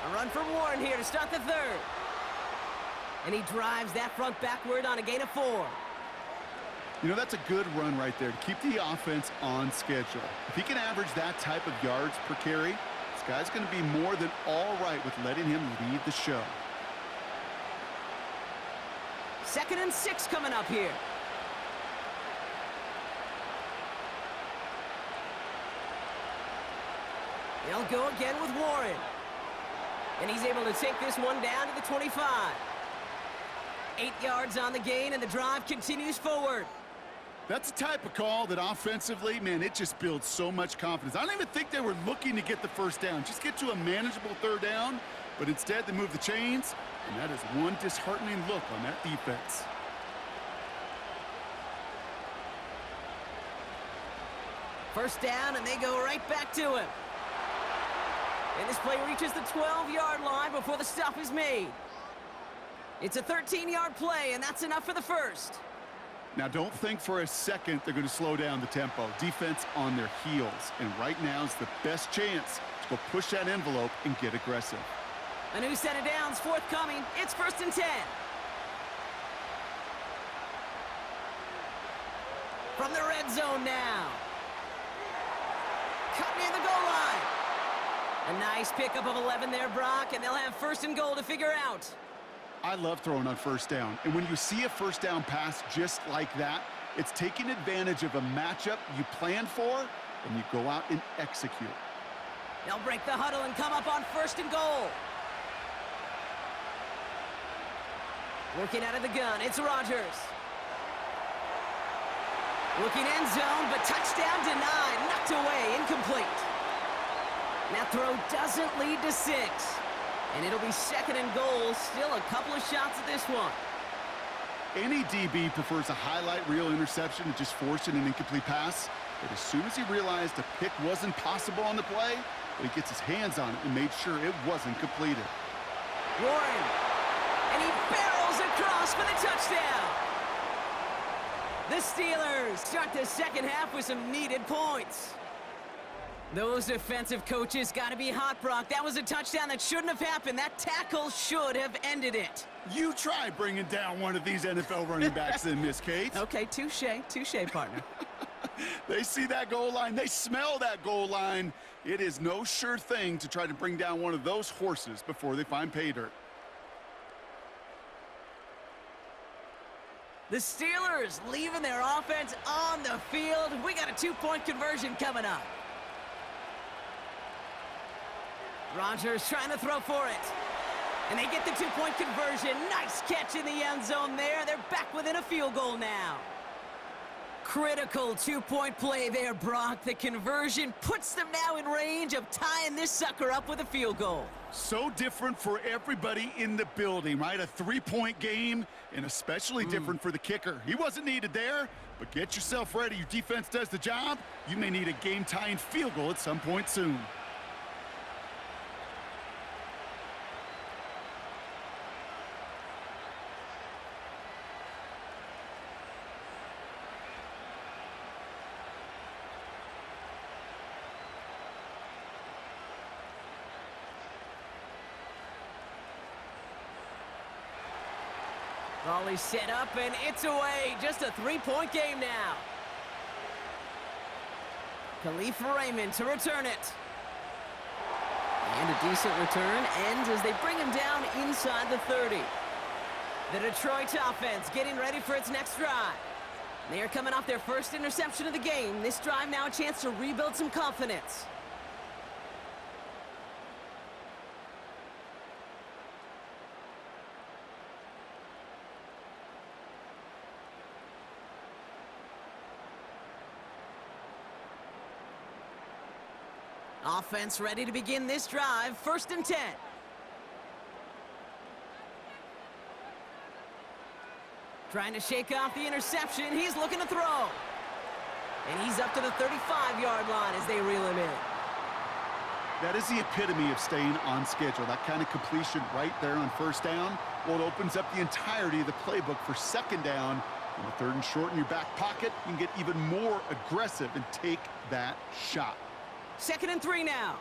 A run from Warren here to start the third. And he drives that front backward on a gain of 4. You know, that's a good run right there to keep the offense on schedule. If he can average that type of yards per carry, this guy's going to be more than all right with letting him lead the show. 2nd and 6 coming up here. They'll go again with Warren. And he's able to take this one down to the 25. 8 yards on the gain, and the drive continues forward. That's the type of call that offensively, man, it just builds so much confidence. I don't even think they were looking to get the first down. Just get to a manageable 3rd down, but instead they move the chains, and that is one disheartening look on that defense. First down, and they go right back to him. And this play reaches the 12-yard line before the stop is made. It's a 13-yard play, and that's enough for the first. Now, don't think for a second they're going to slow down the tempo. Defense on their heels, and right now is the best chance to go push that envelope and get aggressive. A new set of downs forthcoming. It's 1st and 10. From the red zone now. Cut near the goal line. A nice pickup of 11 there, Brock, and they'll have 1st and goal to figure out. I love throwing on 1st down, and when you see a 1st down pass just like that, it's taking advantage of a matchup you planned for, and you go out and execute. They'll break the huddle and come up on 1st and goal. Working out of the gun, it's Rodgers. Looking end zone, but touchdown denied, knocked away, incomplete. That throw doesn't lead to 6. And it'll be 2nd and goal, still a couple of shots at this one. Any DB prefers a highlight reel interception to just forcing an incomplete pass. But as soon as he realized a pick wasn't possible on the play, he gets his hands on it and made sure it wasn't completed. Warren, and he barrels across for the touchdown. The Steelers start the 2nd half with some needed points. Those defensive coaches got to be hot, Brock. That was a touchdown that shouldn't have happened. That tackle should have ended it. You try bringing down one of these NFL running backs in, Miss Kate. Okay, touche, partner. They see that goal line. They smell that goal line. It is no sure thing to try to bring down one of those horses before they find pay dirt. The Steelers leaving their offense on the field. We got a 2-point conversion coming up. Rodgers trying to throw for it. And they get the 2-point conversion. Nice catch in the end zone there. They're back within a field goal now. Critical 2-point play there, Brock. The conversion puts them now in range of tying this sucker up with a field goal. So different for everybody in the building, right? A 3-point game, and especially different for the kicker. He wasn't needed there, but get yourself ready. Your defense does the job. You may need a game-tying field goal at some point soon. Volley set up, and it's away. Just a 3-point game now. Khalif Raymond to return it. And a decent return ends as they bring him down inside the 30. The Detroit offense getting ready for its next drive. They are coming off their first interception of the game. This drive now a chance to rebuild some confidence. Offense ready to begin this drive. 1st and 10. Trying to shake off the interception. He's looking to throw. And he's up to the 35-yard line as they reel him in. That is the epitome of staying on schedule. That kind of completion right there on 1st down. Well, it opens up the entirety of the playbook for 2nd down. In the 3rd and short in your back pocket, you can get even more aggressive and take that shot. 2nd and 3 now.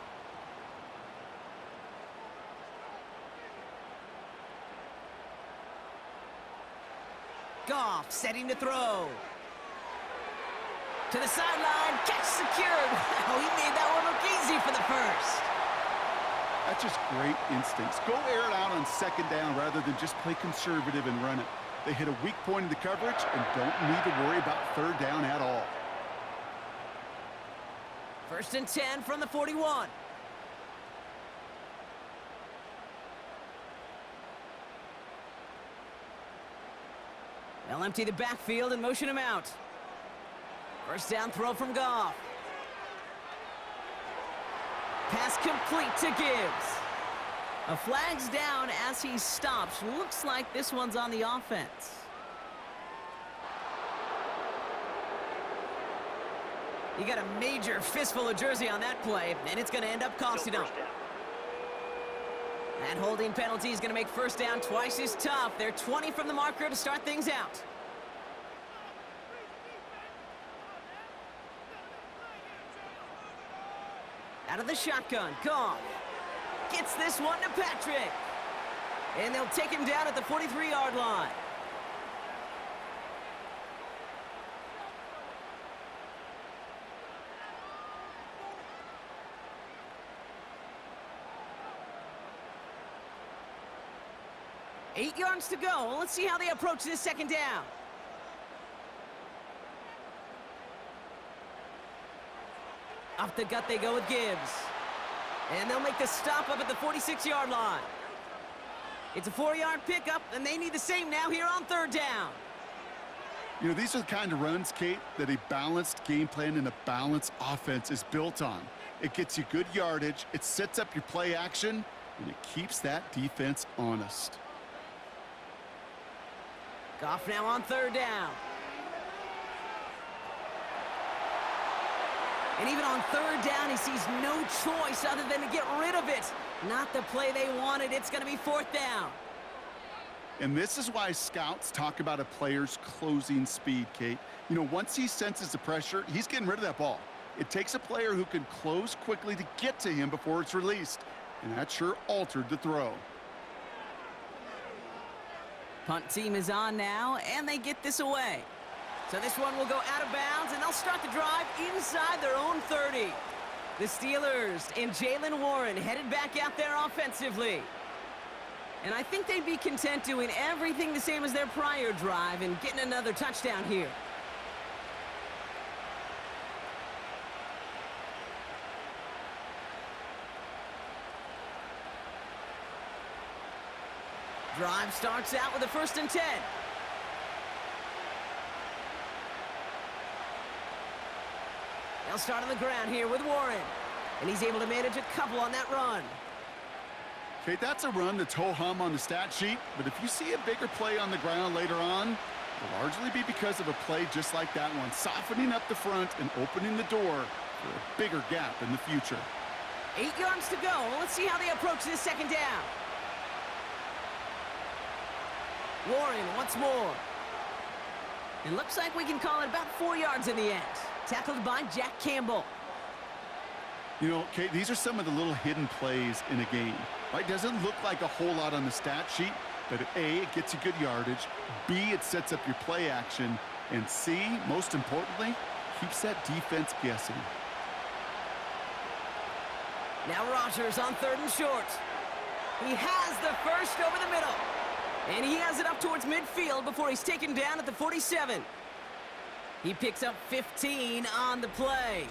Goff setting to throw. To the sideline, catch secured. Wow, he made that one look easy for the first. That's just great instincts. Go air it out on second down rather than just play conservative and run it. They hit a weak point in the coverage and don't need to worry about third down at all. 1st and 10 from the 41. They'll empty the backfield and motion him out. 1st down throw from Goff. Pass complete to Gibbs. A flag's down as he stops. Looks like this one's on the offense. You got a major fistful of jersey on that play, and it's going to end up costing him. That holding penalty is going to make 1st down twice as tough. They're 20 from the marker to start things out. Out of the shotgun, Goff gets this one to Patrick. And they'll take him down at the 43-yard line. Eight yards to go. Let's see how they approach this 2nd down. Off the gut they go with Gibbs. And they'll make the stop up at the 46-yard line. It's a 4-yard pickup, and they need the same now here on 3rd down. You know, these are the kind of runs, Kate, that a balanced game plan and a balanced offense is built on. It gets you good yardage, it sets up your play action, and it keeps that defense honest. Goff now on 3rd down. And even on 3rd down, he sees no choice other than to get rid of it. Not the play they wanted. It's going to be 4th down. And this is why scouts talk about a player's closing speed, Kate. You know, once he senses the pressure, he's getting rid of that ball. It takes a player who can close quickly to get to him before it's released. And that sure altered the throw. Punt team is on now, and they get this away. So this one will go out of bounds, and they'll start the drive inside their own 30. The Steelers and Jaylen Warren headed back out there offensively. And I think they'd be content doing everything the same as their prior drive and getting another touchdown here. Drive starts out with a 1st and 10. They'll start on the ground here with Warren. And he's able to manage a couple on that run. Okay, that's a run that's ho-hum on the stat sheet, but if you see a bigger play on the ground later on, it'll largely be because of a play just like that one, softening up the front and opening the door for a bigger gap in the future. 8 yards to go. Let's see how they approach this 2nd down. Warren once more. It looks like we can call it about 4 yards in the end. Tackled by Jack Campbell. You know, Kate, these are some of the little hidden plays in a game. Right? Doesn't look like a whole lot on the stat sheet, but A, it gets you good yardage. B, it sets up your play action. And C, most importantly, keeps that defense guessing. Now Rodgers on 3rd and short. He has the first over the middle. And he has it up towards midfield before he's taken down at the 47. He picks up 15 on the play.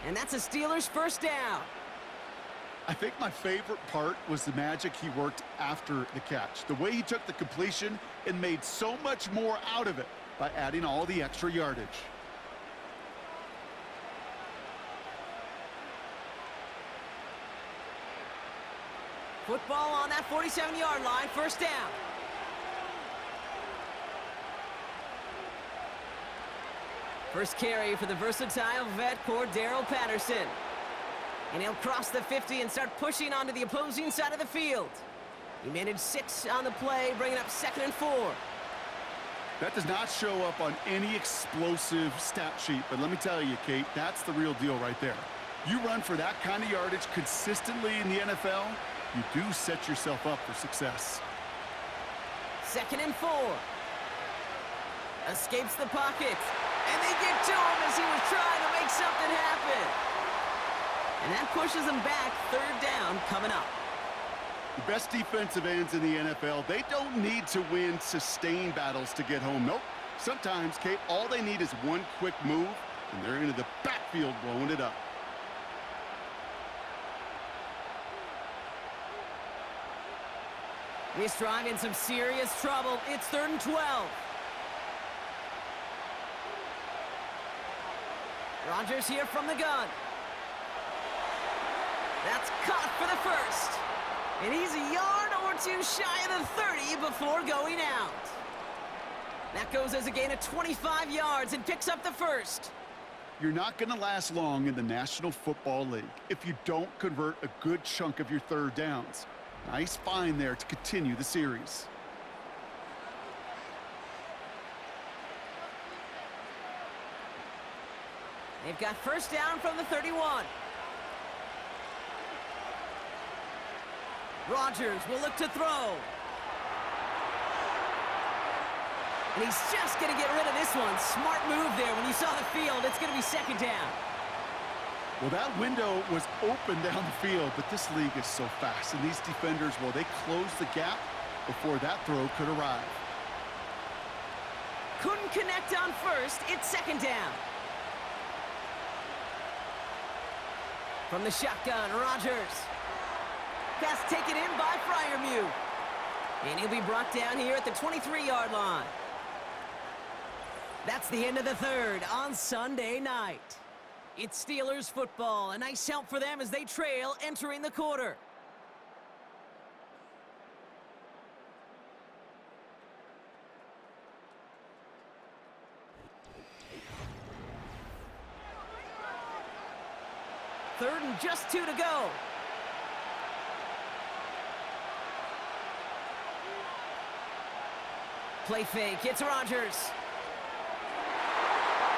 And that's a Steelers 1st down. I think my favorite part was the magic he worked after the catch. The way he took the completion and made so much more out of it by adding all the extra yardage. Football on that 47-yard line, 1st down. First carry for the versatile vet Cordero Patterson. And he'll cross the 50 and start pushing onto the opposing side of the field. He managed 6 on the play, bringing up 2nd and 4. That does not show up on any explosive stat sheet, but let me tell you, Kate, that's the real deal right there. You run for that kind of yardage consistently in the NFL, you do set yourself up for success. 2nd and 4. Escapes the pocket. And they get to him as he was trying to make something happen. And that pushes him back. Third down coming up. The best defensive ends in the NFL, they don't need to win sustained battles to get home. Nope. Sometimes, Kate, all they need is one quick move, and they're into the backfield blowing it up. This drive in some serious trouble. It's 3rd and 12. Rodgers here from the gun. That's caught for the first. And he's a yard or two shy of the 30 before going out. That goes as a gain of 25 yards and picks up the first. You're not going to last long in the National Football League if you don't convert a good chunk of your third downs. Nice find there to continue the series. They've got first down from the 31. Rodgers will look to throw. And he's just going to get rid of this one. Smart move there. When you saw the field, it's going to be second down. Well, that window was open down the field, but this league is so fast. And these defenders, well, they closed the gap before that throw could arrive. Couldn't connect on first. It's second down. From the shotgun, Rodgers. Pass taken in by Freiermuth. And he'll be brought down here at the 23-yard line. That's the end of the third on Sunday night. It's Steelers football. A nice help for them as they trail entering the quarter. Third and just 2 to go. Play fake. It's Rodgers.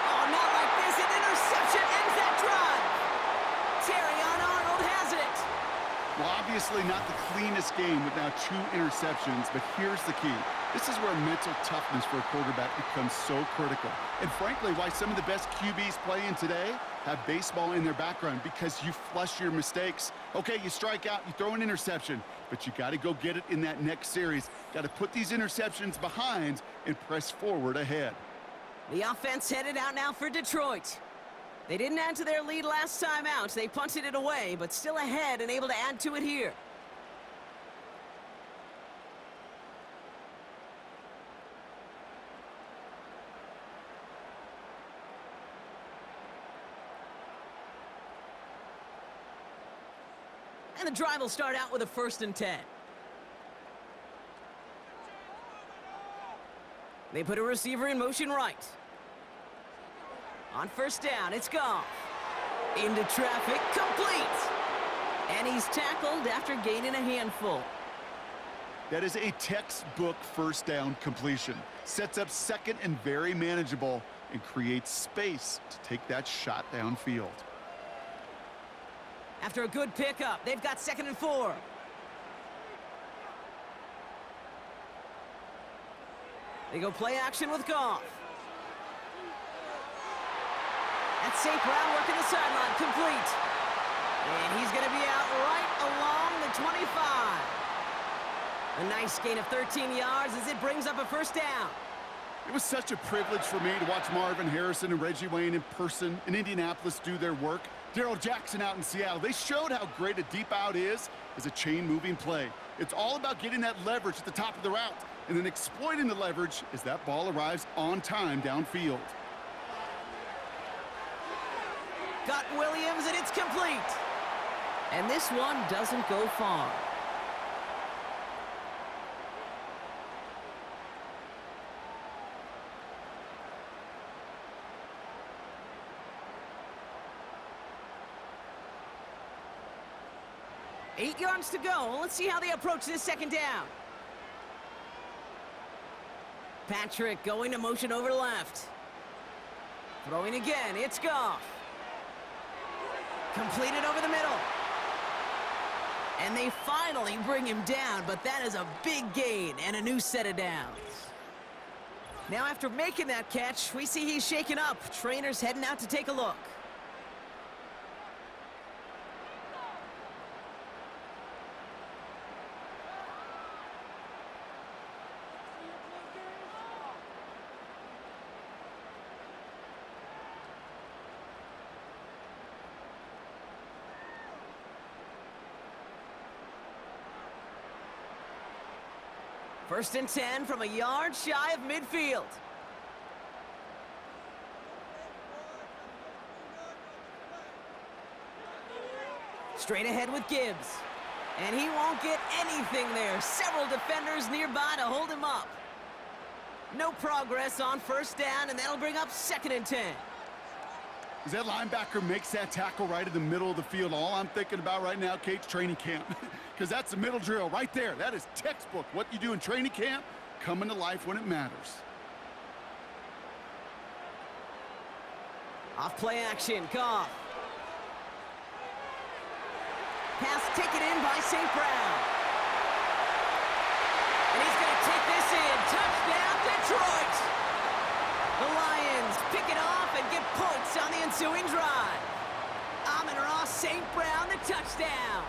Oh, not like this. An interception ends that drive. Terrion Arnold has it. Well, obviously not the cleanest game with now 2 interceptions, but here's the key. This is where mental toughness for a quarterback becomes so critical. And frankly, why some of the best QBs playing today have baseball in their background, because you flush your mistakes. Okay, you strike out, you throw an interception, but you got to go get it in that next series. Got to put these interceptions behind and press forward ahead. The offense headed out now for Detroit. They didn't add to their lead last time out. They punted it away, but still ahead and able to add to it here. And the drive will start out with a 1st and 10. They put a receiver in motion right. On first down, it's Goff. Into traffic, complete. And he's tackled after gaining a handful. That is a textbook first down completion. Sets up second and very manageable and creates space to take that shot downfield. After a good pickup, they've got 2nd and 4. They go play action with Goff. That's St. Brown working the sideline, complete. And he's going to be out right along the 25. A nice gain of 13 yards as it brings up a first down. It was such a privilege for me to watch Marvin Harrison and Reggie Wayne in person in Indianapolis do their work. Darrell Jackson out in Seattle. They showed how great a deep out is as a chain-moving play. It's all about getting that leverage at the top of the route and then exploiting the leverage as that ball arrives on time downfield. Got Williams, and it's complete. And this one doesn't go far. Eight yards to go. Let's see how they approach this second down. Patrick going to motion over left. Throwing again. It's Goff. Completed over the middle. And they finally bring him down, but that is a big gain and a new set of downs. Now after making that catch, we see he's shaken up. Trainer's heading out to take a look. First and 10 from a yard shy of midfield. Straight ahead with Gibbs. And he won't get anything there. Several defenders nearby to hold him up. No progress on first down, and that'll bring up second and 10. As that linebacker makes that tackle right in the middle of the field, all I'm thinking about right now, Kate's training camp. Because that's the middle drill right there. That is textbook. What you do in training camp, coming to life when it matters. Off play action, Goff. Pass taken in by St. Brown. And he's going to take this in. Touchdown, Detroit! The Lions pick it off and get points on the ensuing drive. Amon-Ra St. Brown, the touchdown.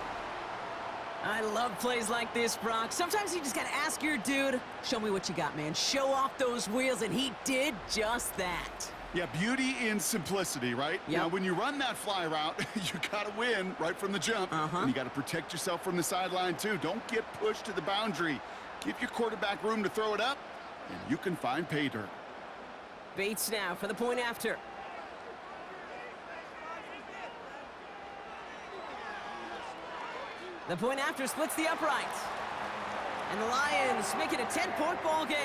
I love plays like this, Brock. Sometimes you just got to ask your dude, show me what you got, man. Show off those wheels, and he did just that. Yeah, beauty in simplicity, right? Yep. Now, when you run that fly route, you got to win right from the jump. And you got to protect yourself from the sideline, too. Don't get pushed to the boundary. Give your quarterback room to throw it up, and you can find pay dirt. Bates now for the point after. The point after splits the uprights. And the Lions make it a 10-point ball game.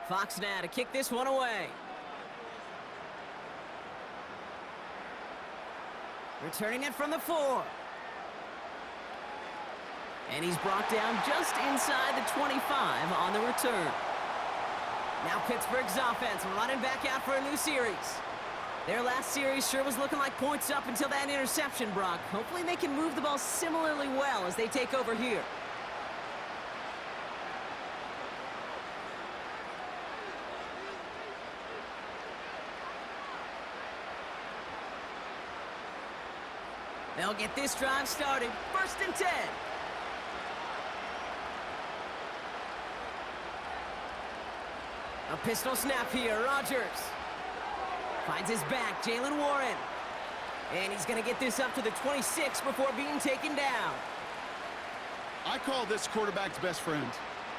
Fox now to kick this one away. Returning it from the 4. And he's brought down just inside the 25 on the return. Now Pittsburgh's offense running back out for a new series. Their last series sure was looking like points up until that interception, Brock. Hopefully they can move the ball similarly well as they take over here. They'll get this drive started. First and 10. A pistol snap here. Rodgers finds his back. Jalen Warren. And he's going to get this up to the 26 before being taken down. I call this quarterback's best friend.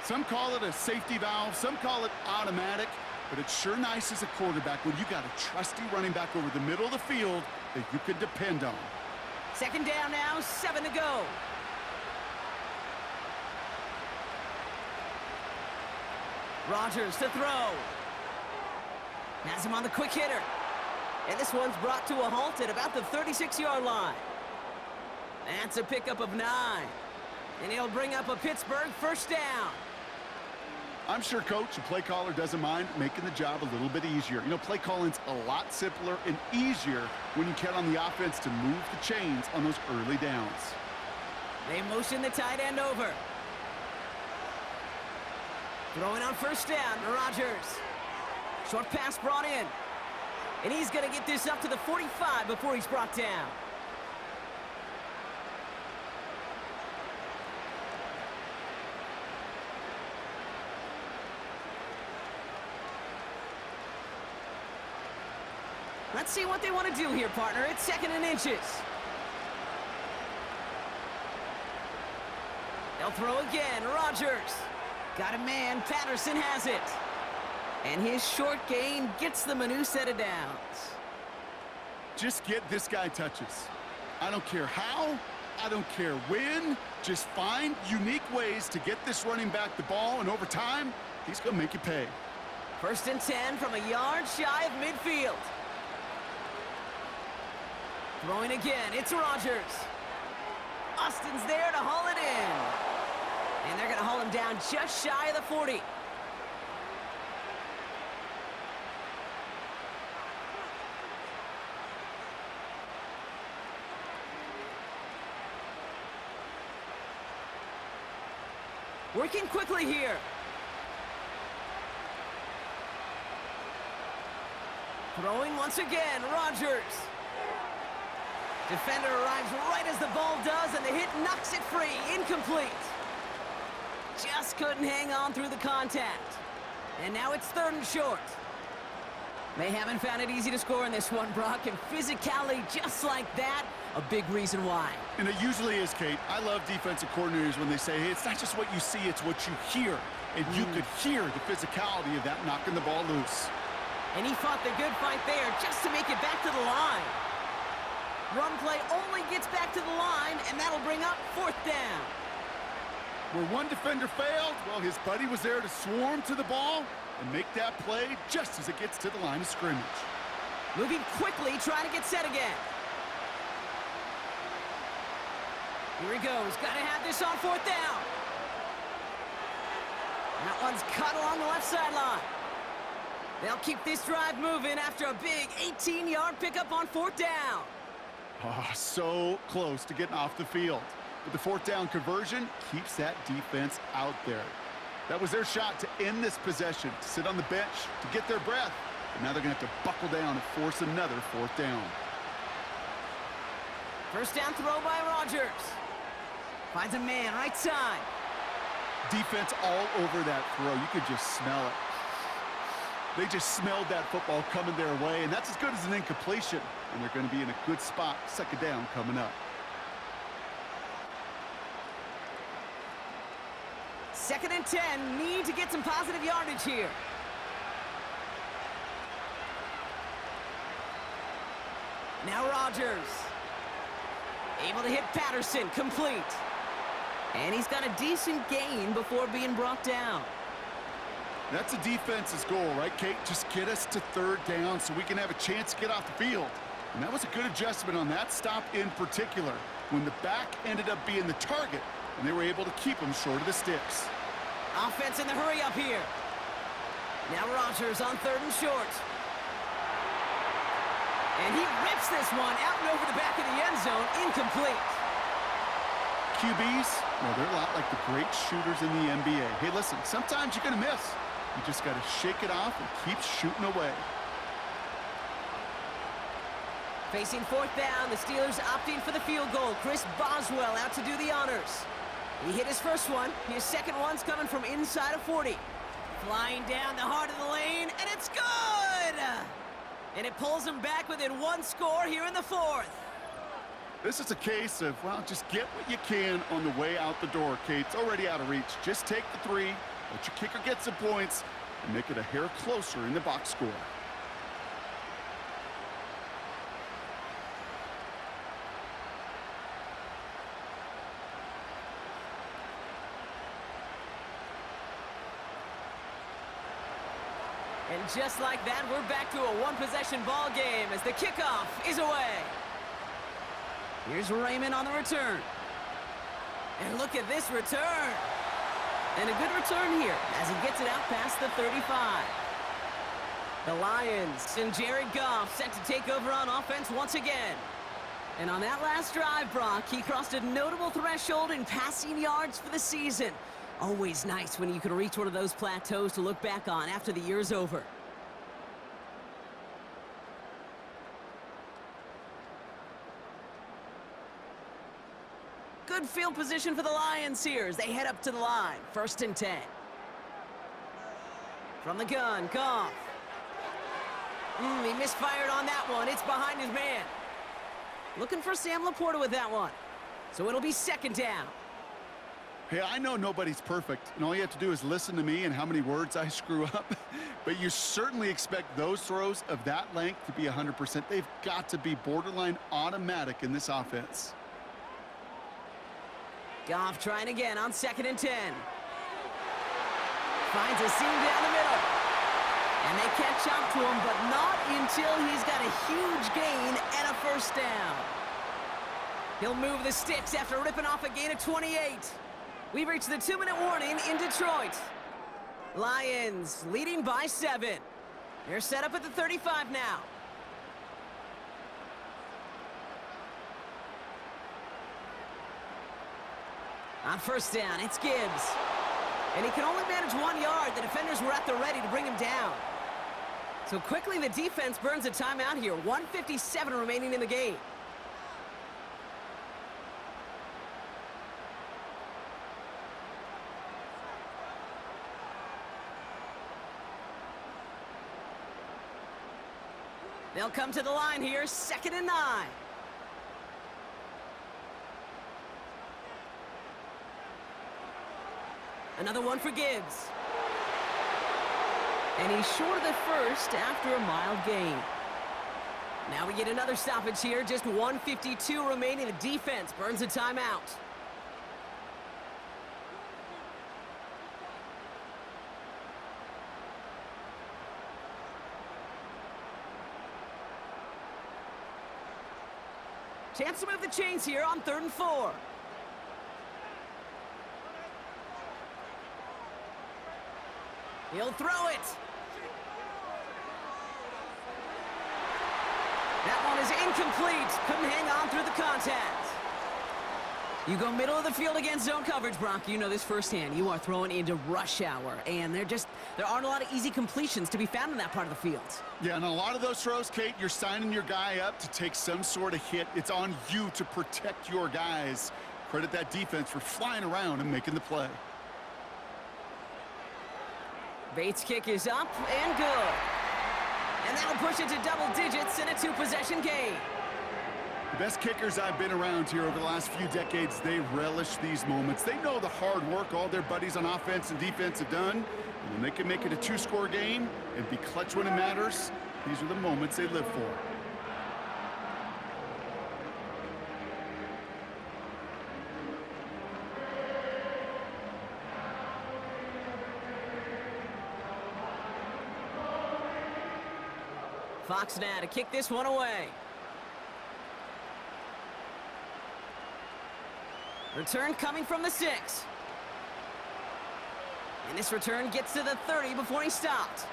Some call it a safety valve. Some call it automatic. But it's sure nice as a quarterback when you got a trusty running back over the middle of the field that you can depend on. Second down now, 7 to go. Rodgers to throw. Has him on the quick hitter. And this one's brought to a halt at about the 36-yard line. That's a pickup of 9. And he'll bring up a Pittsburgh first down. I'm sure Coach, the play caller, doesn't mind making the job a little bit easier. You know, play calling's a lot simpler and easier when you count on the offense to move the chains on those early downs. They motion the tight end over. Throwing on first down, Rodgers. Short pass brought in. And he's going to get this up to the 45 before he's brought down. Let's see what they want to do here, partner. It's 2nd and inches. They'll throw again. Rodgers. Got a man. Patterson has it. And his short gain gets them a new set of downs. Just get this guy touches. I don't care how. I don't care when. Just find unique ways to get this running back the ball, and over time, he's going to make you pay. First and 10 from a yard shy of midfield. Throwing again, it's Rodgers. Austin's there to haul it in. And they're going to haul him down just shy of the 40. Working quickly here. Throwing once again, Rodgers. Defender arrives right as the ball does, and the hit knocks it free. Incomplete. Just couldn't hang on through the contact. And now it's 3rd and short. They haven't found it easy to score in this one, Brock, and physicality just like that, a big reason why. And it usually is, Kate. I love defensive coordinators when they say, hey, it's not just what you see, it's what you hear. And you could hear the physicality of that knocking the ball loose. And he fought the good fight there just to make it back to the line. Run play only gets back to the line, and that'll bring up 4th down. Where one defender failed, well, his buddy was there to swarm to the ball and make that play just as it gets to the line of scrimmage. Moving quickly, trying to get set again. Here he goes. Got to have this on 4th down. That one's cut along the left sideline. They'll keep this drive moving after a big 18-yard pickup on 4th down. Oh, so close to getting off the field. But the 4th down conversion keeps that defense out there. That was their shot to end this possession, to sit on the bench, to get their breath. But now they're going to have to buckle down and force another 4th down. First down throw by Rodgers. Finds a man right side. Defense all over that throw. You could just smell it. They just smelled that football coming their way, and that's as good as an incompletion. And they're going to be in a good spot. 2nd down coming up. 2nd and 10. Need to get some positive yardage here. Now Rodgers. Able to hit Patterson. Complete. And he's got a decent gain before being brought down. That's a defense's goal, right, Kate? Just get us to 3rd down so we can have a chance to get off the field. And that was a good adjustment on that stop in particular, when the back ended up being the target, and they were able to keep him short of the sticks. Offense in the hurry up here. Now Rodgers on 3rd and short. And he rips this one out and over the back of the end zone. Incomplete. QBs, well, they're a lot like the great shooters in the NBA. Hey, listen, sometimes you're going to miss. You just got to shake it off and keep shooting away. Facing 4th down, the Steelers opting for the field goal. Chris Boswell out to do the honors. He hit his first one. His second one's coming from inside of 40. Flying down the heart of the lane, and it's good! And it pulls him back within 1 score here in the 4th. This is a case of, well, just get what you can on the way out the door, Kate. It's already out of reach. Just take the 3, let your kicker get some points, and make it a hair closer in the box score. And just like that, we're back to a one-possession ball game as the kickoff is away. Here's Raymond on the return. And look at this return. And a good return here as he gets it out past the 35. The Lions and Jared Goff set to take over on offense once again. And on that last drive, Brock, he crossed a notable threshold in passing yards for the season. Always nice when you can reach one of those plateaus to look back on after the year's over. Good field position for the Lions here as they head up to the line. 1st and 10. From the gun, Goff. He misfired on that one. It's behind his man. Looking for Sam Laporta with that one. So it'll be 2nd down. Hey, I know nobody's perfect, and all you have to do is listen to me and how many words I screw up. But you certainly expect those throws of that length to be 100%. They've got to be borderline automatic in this offense. Goff trying again on 2nd and 10. Finds a seam down the middle. And they catch up to him, but not until he's got a huge gain and a first down. He'll move the sticks after ripping off a gain of 28. We've reached the 2-minute warning in Detroit. Lions leading by 7. They're set up at the 35 now. On first down, it's Gibbs. And he can only manage 1 yard. The defenders were at the ready to bring him down. So quickly the defense burns a timeout here. 1:57 remaining in the game. They'll come to the line here, 2nd and 9. Another one for Gibbs. And he's short of the first after a mild gain. Now we get another stoppage here, just 1:52 remaining. The defense burns a timeout. Chance to move the chains here on 3rd and 4. He'll throw it. That one is incomplete. Couldn't hang on through the contact. You go middle of the field against zone coverage, Brock. You know this firsthand. You are throwing into rush hour, and there aren't a lot of easy completions to be found in that part of the field. Yeah, and a lot of those throws, Kate, you're signing your guy up to take some sort of hit. It's on you to protect your guys. Credit that defense for flying around and making the play. Bates' kick is up and good. And that'll push it to double digits in a 2-possession game. The best kickers I've been around here over the last few decades, they relish these moments. They know the hard work all their buddies on offense and defense have done. And when they can make it a 2-score game and be clutch when it matters, these are the moments they live for. Fox now to kick this one away. Return coming from the 6. And this return gets to the 30 before he stopped.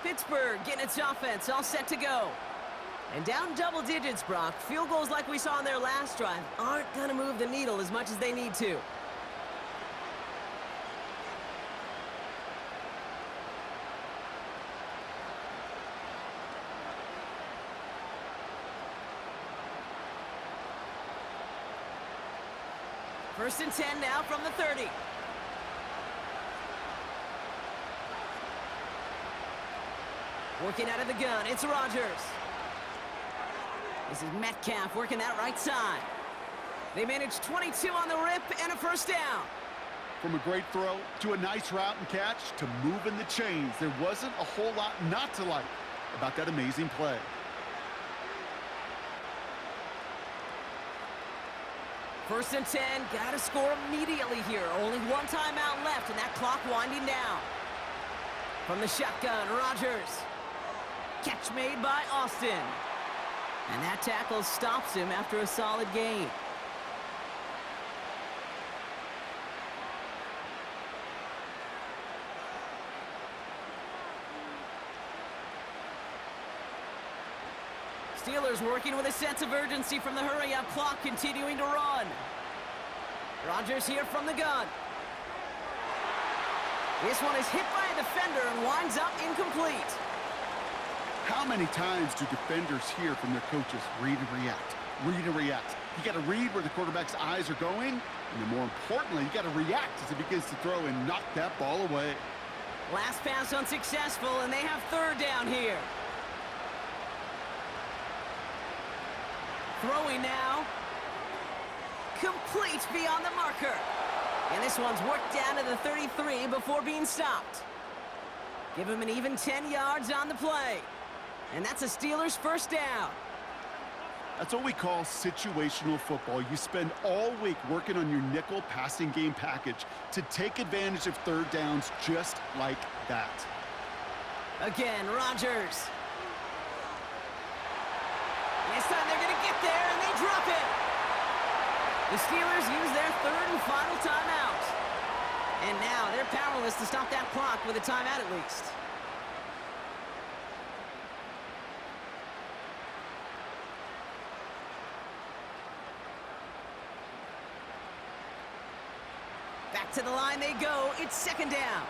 Pittsburgh getting its offense all set to go. And down double digits, Brock. Field goals like we saw in their last drive aren't going to move the needle as much as they need to. First and 10 now from the 30. Working out of the gun, it's Rodgers. This is Metcalf working that right side. They managed 22 on the rip and a first down. From a great throw to a nice route and catch to moving the chains, there wasn't a whole lot not to like about that amazing play. First and 10, gotta score immediately here. Only one timeout left, and that clock winding down. From the shotgun, Rodgers. Catch made by Austin. And that tackle stops him after a solid gain. Steelers working with a sense of urgency from the hurry-up clock, continuing to run. Rodgers here from the gun. This one is hit by a defender and winds up incomplete. How many times do defenders hear from their coaches, read and react, read and react? You got to read where the quarterback's eyes are going, and then more importantly, you got to react as he begins to throw and knock that ball away. Last pass unsuccessful, and they have third down here. Throwing now. Complete beyond the marker. And this one's worked down to the 33 before being stopped. Give him an even 10 yards on the play. And that's a Steelers first down. That's what we call situational football. You spend all week working on your nickel passing game package to take advantage of third downs just like that. Again, Rodgers. And this time they're going to get there, and they drop it. The Steelers use their third and final timeout. And now they're powerless to stop that clock with a timeout at least. Back to the line they go. It's second down.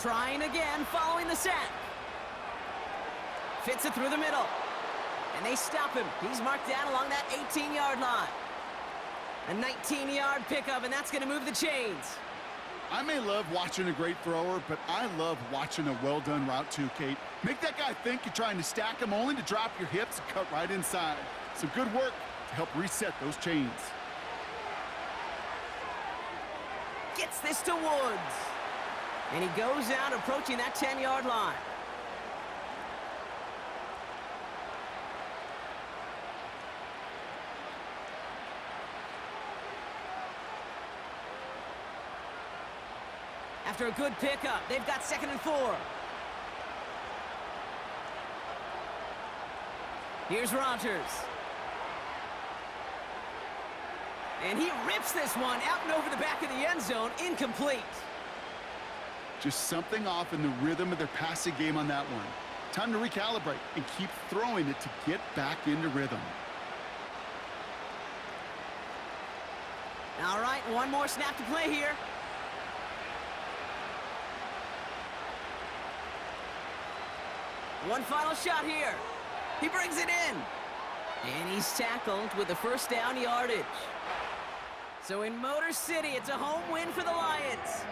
Trying again, following the sack. Fits it through the middle. And they stop him. He's marked down along that 18-yard line. A 19-yard pickup, and that's going to move the chains. I may love watching a great thrower, but I love watching a well-done route too, Kate. Make that guy think you're trying to stack him only to drop your hips and cut right inside. Some good work to help reset those chains. Gets this to Woods. And he goes out approaching that 10-yard line. After a good pickup, they've got 2nd and 4. Here's Rodgers. And he rips this one out and over the back of the end zone, incomplete. Just something off in the rhythm of their passing game on that one. Time to recalibrate and keep throwing it to get back into rhythm. All right, one more snap to play here. One final shot here. He brings it in. And he's tackled with the first down yardage. So in Motor City, it's a home win for the Lions.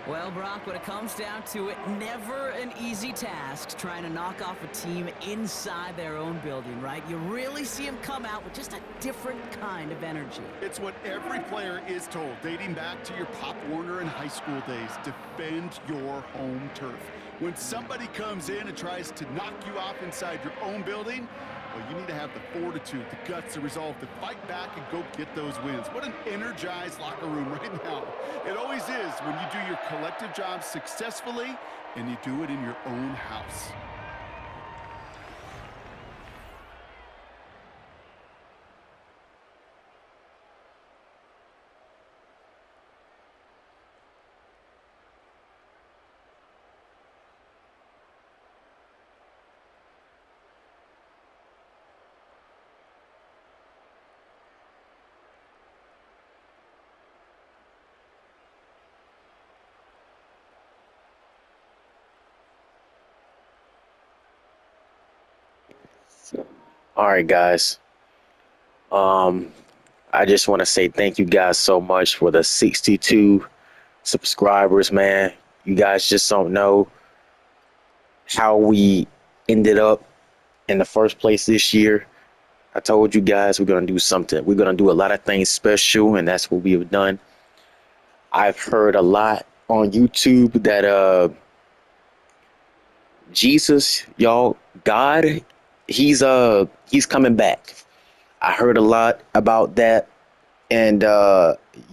Well, Brock, when it comes down to it, never an easy task trying to knock off a team inside their own building, right? You really see them come out with just a different kind of energy. It's what every player is told, dating back to your Pop Warner and high school days. Defend your home turf. When somebody comes in and tries to knock you off inside your own building, well, you need to have the fortitude, the guts, the resolve to fight back and go get those wins. What an energized locker room right now. It always is when you do your collective job successfully and you do it in your own house. All right, guys. I just want to say thank you guys so much for the 62 subscribers, man. You guys just don't know how we ended up in the first place this year. I told you guys we're going to do something. We're going to do a lot of things special, and that's what we have done. I've heard a lot on YouTube that Jesus, y'all, God, he's coming back. I heard a lot about that, and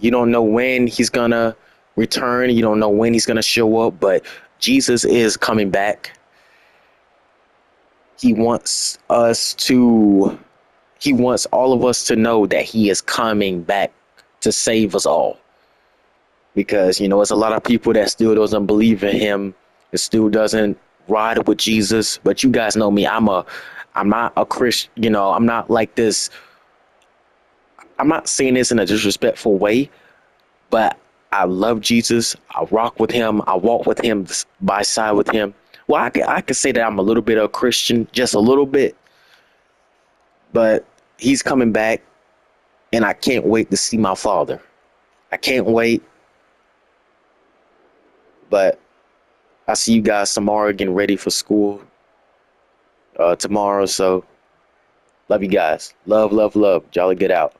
you don't know when he's gonna return. You don't know when he's gonna show up, but Jesus is coming back. He wants all of us to know that he is coming back to save us all. Because, you know, there's a lot of people that still doesn't believe in him. It still doesn't ride with Jesus. But you guys know me. I'm not a Christian. You know, I'm not like this. I'm not saying this in a disrespectful way, but I love Jesus. I rock with him. I walk with him by side with him. Well, I could say that I'm a little bit of a Christian, just a little bit. But he's coming back, and I can't wait to see my Father. I can't wait. But I see you guys tomorrow getting ready for school tomorrow. So love you guys. Love, love, love. Jolly, get out.